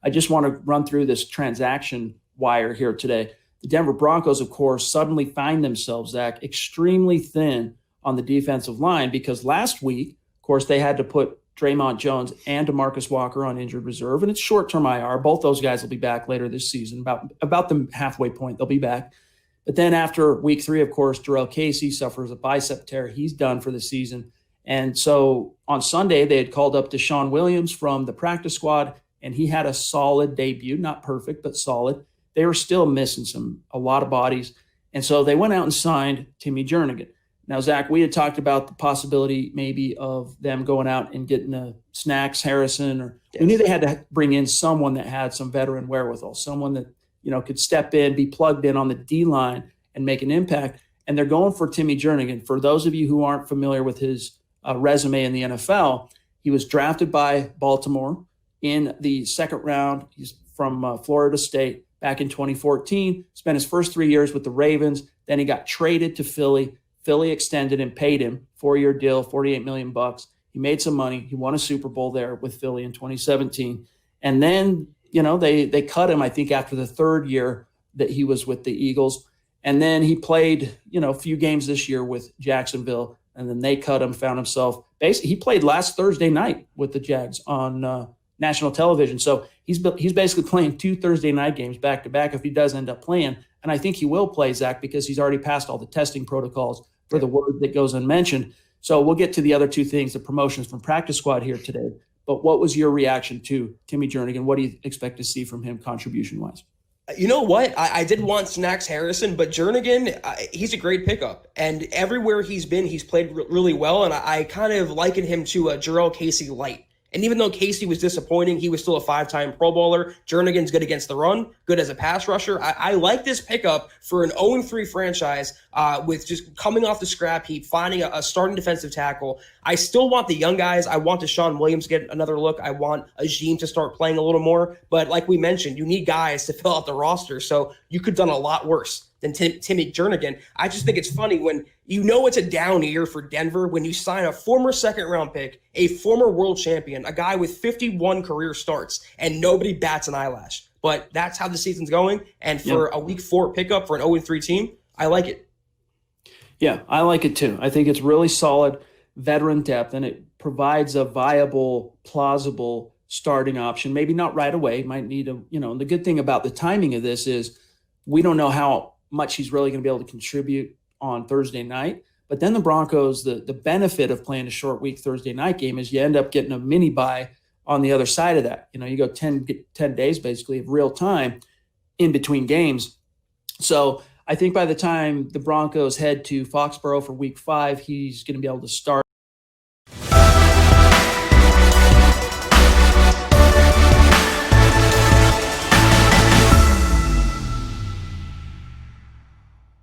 I just want to run through this transaction wire here today. The Denver Broncos, of course, suddenly find themselves, Zach, extremely thin on the defensive line because last week, of course, they had to put Draymond Jones and DeMarcus Walker on injured reserve, and it's short-term IR. Both those guys will be back later this season, about the halfway point, they'll be back. But then after week 3, of course, Jarrell Casey suffers a bicep tear. He's done for the season. And so on Sunday, they had called up Deshaun Williams from the practice squad, and he had a solid debut, not perfect, but solid. They were still missing a lot of bodies. And so they went out and signed Timmy Jernigan. Now, Zach, we had talked about the possibility maybe of them going out and getting a Snacks Harrison, or yes. We knew they had to bring in someone that had some veteran wherewithal, someone that, could step in, be plugged in on the D-line and make an impact. And they're going for Timmy Jernigan. For those of you who aren't familiar with his resume in the NFL, he was drafted by Baltimore in the second round. He's from Florida State back in 2014, spent his first 3 years with the Ravens. Then he got traded to Philly. Philly extended and paid him, 4-year deal, $48 million. He made some money. He won a Super Bowl there with Philly in 2017. And then, they cut him, I think, after the third year that he was with the Eagles. And then he played, a few games this year with Jacksonville. And then they cut him, found himself. Basically, he played last Thursday night with the Jags on national television. So he's basically playing 2 Thursday night games back to back if he does end up playing. And I think he will play, Zach, because he's already passed all the testing protocols for the word that goes unmentioned. So we'll get to the other two things, the promotions from practice squad here today. But what was your reaction to Timmy Jernigan? What do you expect to see from him contribution-wise? You know what? I did want Snacks Harrison, but Jernigan, he's a great pickup. And everywhere he's been, he's played really well. And I kind of liken him to a Jarrell Casey light. And even though Casey was disappointing, he was still a 5-time Pro Bowler. Jernigan's good against the run, good as a pass rusher. I like this pickup for an 0-3 franchise with just coming off the scrap heap, finding a starting defensive tackle. I still want the young guys. I want Deshaun Williams to get another look. I want Ajim to start playing a little more. But like we mentioned, you need guys to fill out the roster. So you could have done a lot worse than Timmy Jernigan. I just think it's funny when it's a down year for Denver when you sign a former second-round pick, a former world champion, a guy with 51 career starts, and nobody bats an eyelash. But that's how the season's going, and for a Week 4 pickup for an 0-3 team, I like it. Yeah, I like it too. I think it's really solid veteran depth, and it provides a viable, plausible starting option. Maybe not right away. Might need and the good thing about the timing of this is we don't know how much he's really going to be able to contribute on Thursday night. But then the Broncos, the benefit of playing a short week Thursday night game is you end up getting a mini bye on the other side of that. You go 10 days basically of real time in between games. So I think by the time the Broncos head to Foxborough for week 5, he's going to be able to start